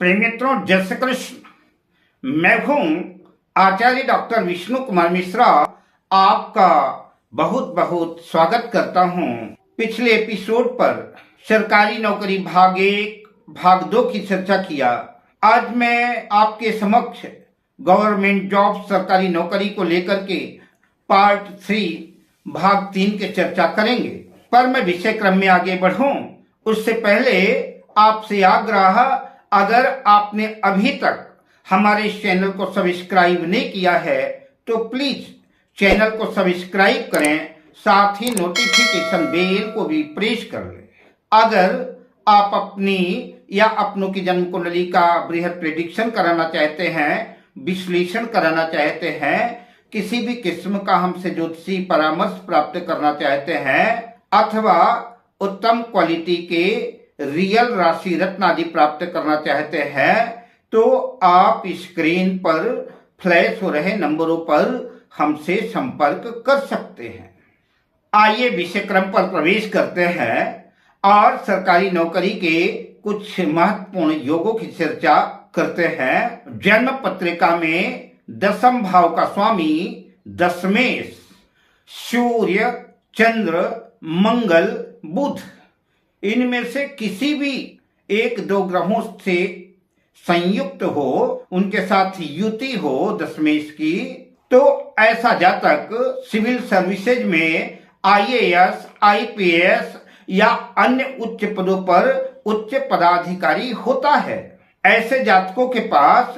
प्रिय मित्रों, जय श्री कृष्ण। मैं हूं आचार्य डॉक्टर विष्णु कुमार मिश्रा, आपका बहुत बहुत स्वागत करता हूं। पिछले एपिसोड पर सरकारी नौकरी भाग 1 भाग 2 की चर्चा किया। आज मैं आपके समक्ष गवर्नमेंट जॉब सरकारी नौकरी को लेकर के पार्ट 3 भाग 3 की चर्चा करेंगे। पर मैं विषय क्रम में आगे बढ़ूं उससे पहले आपसे आग्रह, अगर आपने अभी तक हमारे चैनल को सब्सक्राइब नहीं किया है तो प्लीज चैनल को सब्सक्राइब करें, साथ ही नोटिफिकेशन बेल को भी प्रेस कर लें। अगर आप अपनी या अपनों की जन्म कुंडली का बृहद प्रेडिक्शन कराना चाहते हैं, विश्लेषण कराना चाहते हैं, किसी भी किस्म का हमसे ज्योतिषी परामर्श प्राप्त करना चाहते हैं, अथवा उत्तम क्वालिटी के रियल राशि रत्न आदि प्राप्त करना चाहते हैं, तो आप स्क्रीन पर फ्लैश हो रहे नंबरों पर हमसे संपर्क कर सकते हैं। आइए विषय क्रम पर प्रवेश करते हैं और सरकारी नौकरी के कुछ महत्वपूर्ण योगों की चर्चा करते हैं। जन्म पत्रिका में दशम भाव का स्वामी दशमेश सूर्य, चंद्र, मंगल, बुध, इनमें से किसी भी 1-2 ग्रहों से संयुक्त हो, उनके साथ युति हो दशमेश की, तो ऐसा जातक सिविल सर्विसेज में IAS, IPS या अन्य उच्च पदों पर उच्च पदाधिकारी होता है। ऐसे जातकों के पास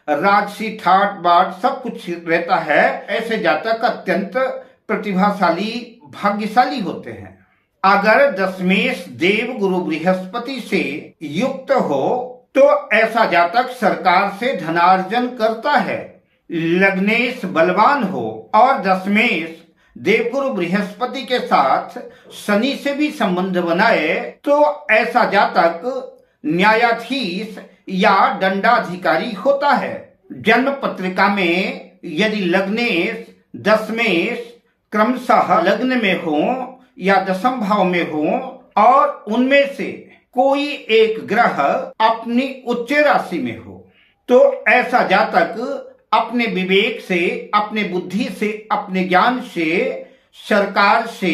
राजसी ठाट बाट सब कुछ रहता है। ऐसे जातक अत्यंत प्रतिभाशाली, भाग्यशाली होते हैं। अगर दशमेश देव गुरु बृहस्पति से युक्त हो तो ऐसा जातक सरकार से धनार्जन करता है। लग्नेश बलवान हो और दशमेश देवगुरु बृहस्पति के साथ शनि से भी संबंध बनाए तो ऐसा जातक न्यायाधीश या दंडाधिकारी होता है। जन्म पत्रिका में यदि लग्नेश, दशमेश क्रमशः लग्न में हो या दशम भाव में हो और उनमें से कोई एक ग्रह अपनी उच्च राशि में हो, तो ऐसा जातक अपने विवेक से, अपने बुद्धि से, अपने ज्ञान से सरकार से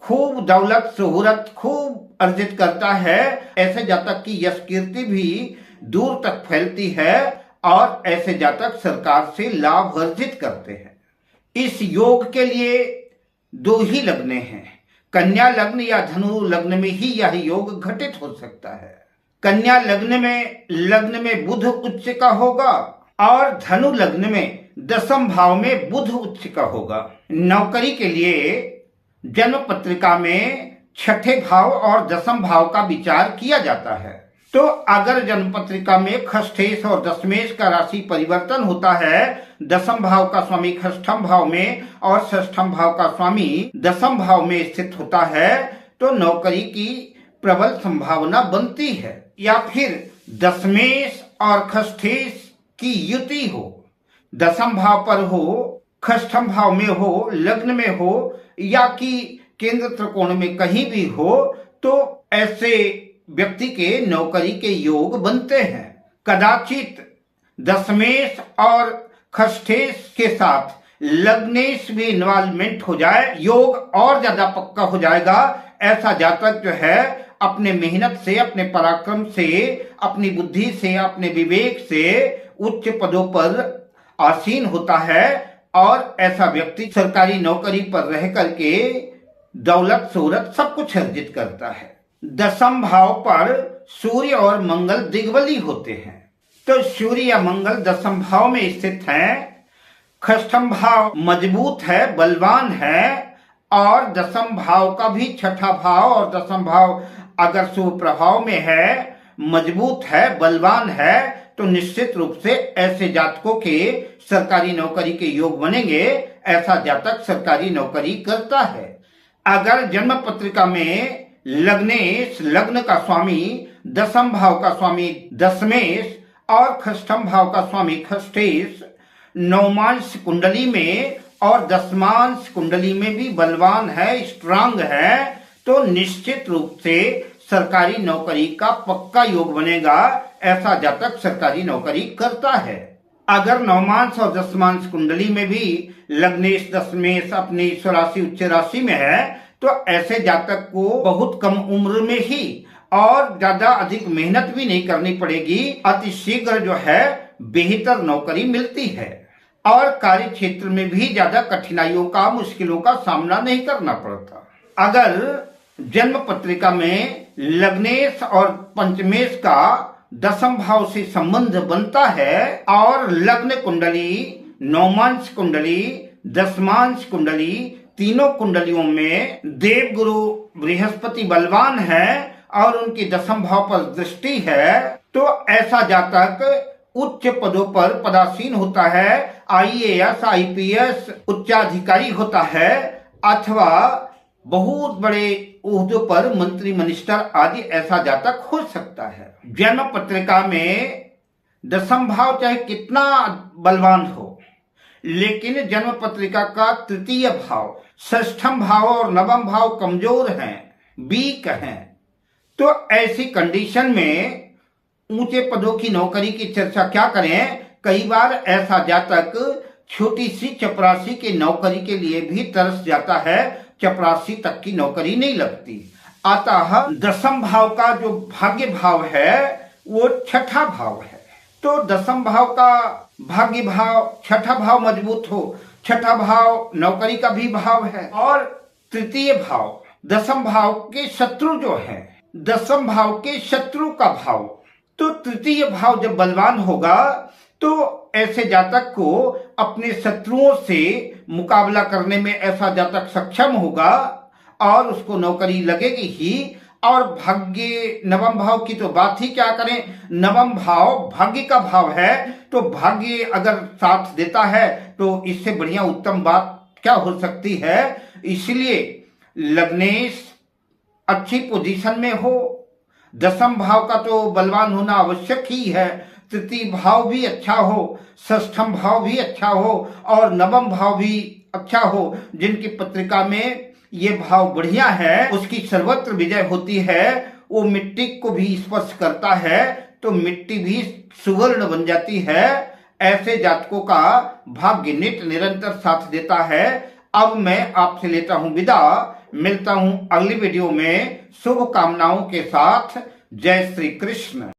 खूब दौलत शोहरत खूब अर्जित करता है। ऐसे जातक की यश कीर्ति भी दूर तक फैलती है और ऐसे जातक सरकार से लाभ अर्जित करते हैं। इस योग के लिए 2 ही लग्न हैं। कन्या लग्न या धनु लग्न में ही यह योग घटित हो सकता है। कन्या लग्न में बुध उच्च का होगा और धनु लग्न में दशम भाव में बुध उच्च का होगा। नौकरी के लिए जन्म पत्रिका में छठे भाव और दशम भाव का विचार किया जाता है। तो अगर जन्म पत्रिका में खष्ठेश और दशमेश का राशि परिवर्तन होता है, दशम भाव का स्वामी षष्ठम भाव में और षष्ठम भाव का स्वामी दशम भाव में स्थित होता है, तो नौकरी की प्रबल संभावना बनती है। या फिर दशमेश और खष्ठेश की युति हो, दशम भाव पर हो, षष्ठम भाव में हो, लग्न में हो या कि केंद्र त्रिकोण में कहीं भी हो, तो ऐसे व्यक्ति के नौकरी के योग बनते हैं। कदाचित दशमेश और खष्ठेश के साथ लग्नेश भी इन्वॉल्वमेंट हो जाए, योग और ज्यादा पक्का हो जाएगा। ऐसा जातक जो है अपने मेहनत से, अपने पराक्रम से, अपनी बुद्धि से, अपने विवेक से उच्च पदों पर आसीन होता है और ऐसा व्यक्ति सरकारी नौकरी पर रह करके दौलत शोहरत सब कुछ अर्जित करता है। दशम भाव पर सूर्य और मंगल दिग्बली होते हैं, तो सूर्य या मंगल दशम भाव में स्थित हैं। षष्ठम भाव मजबूत है, बलवान है और दशम भाव का भी छठा भाव और दशम भाव अगर शुभ प्रभाव में है, मजबूत है, बलवान है, तो निश्चित रूप से ऐसे जातकों के सरकारी नौकरी के योग बनेंगे। ऐसा जातक सरकारी नौकरी करता है। अगर जन्म पत्रिका में लग्नेश, लग्न का स्वामी, दशम भाव का स्वामी दशमेश और षष्ठम भाव का स्वामी खष्ठेश नवमांश कुंडली में और दशमांश कुंडली में भी बलवान है, स्ट्रांग है, तो निश्चित रूप से सरकारी नौकरी का पक्का योग बनेगा। ऐसा जातक सरकारी नौकरी करता है। अगर नवमांश और दशमांश कुंडली में भी लग्नेश दशमेश अपनी स्वराशि उच्च राशि में है तो ऐसे जातक को बहुत कम उम्र में ही और ज्यादा अधिक मेहनत भी नहीं करनी पड़ेगी, अति शीघ्र जो है बेहतर नौकरी मिलती है और कार्य क्षेत्र में भी ज्यादा कठिनाइयों का मुश्किलों का सामना नहीं करना पड़ता। अगर जन्म पत्रिका में लग्नेश और पंचमेश का दशम भाव से संबंध बनता है और लग्न कुंडली, नवमांश कुंडली, दशमांश कुंडली तीनों कुंडलियों में देवगुरु बृहस्पति बलवान है और उनकी दशम भाव पर दृष्टि है तो ऐसा जातक उच्च पदों पर पदासीन होता है, IAS, IPS उच्चाधिकारी होता है अथवा बहुत बड़े ओहदों पर मंत्री मिनिस्टर आदि ऐसा जातक हो सकता है। जन्म पत्रिका में दशम भाव चाहे कितना बलवान हो लेकिन जन्म पत्रिका का तृतीय भाव, षष्ठम भाव और नवम भाव कमजोर हैं, वीक हैं, तो ऐसी कंडीशन में ऊंचे पदों की नौकरी की चर्चा क्या करें। कई बार ऐसा जातक छोटी सी चपरासी की नौकरी के लिए भी तरस जाता है, चपरासी तक की नौकरी नहीं लगती। अतः दशम भाव का जो भाग्य भाव है वो छठा भाव है, तो दशम भाव का भाग्य भाव, छठा भाव मजबूत हो, छठा भाव नौकरी का भी भाव है और तृतीय भाव दशम भाव के शत्रु जो है, दशम भाव के शत्रु का भाव, तो तृतीय भाव जब बलवान होगा तो ऐसे जातक को अपने शत्रुओं से मुकाबला करने में ऐसा जातक सक्षम होगा और उसको नौकरी लगेगी ही। और भाग्य नवम भाव की तो बात ही क्या करें, नवम भाव भाग्य का भाव है, तो भाग्य अगर साथ देता है तो इससे बढ़िया उत्तम बात क्या हो सकती है। इसलिए लग्नेश अच्छी पोजीशन में हो, दशम भाव का तो बलवान होना आवश्यक ही है, तृतीय भाव भी अच्छा हो, षष्ठम भाव भी अच्छा हो और नवम भाव भी अच्छा हो। जिनकी पत्रिका में ये भाव बढ़िया है उसकी सर्वत्र विजय होती है, वो मिट्टी को भी स्पर्श करता है तो मिट्टी भी सुवर्ण बन जाती है। ऐसे जातकों का भाग्य निरंतर साथ देता है। अब मैं आपसे लेता हूं विदा, मिलता हूं अगली वीडियो में शुभ कामनाओं के साथ। जय श्री कृष्ण।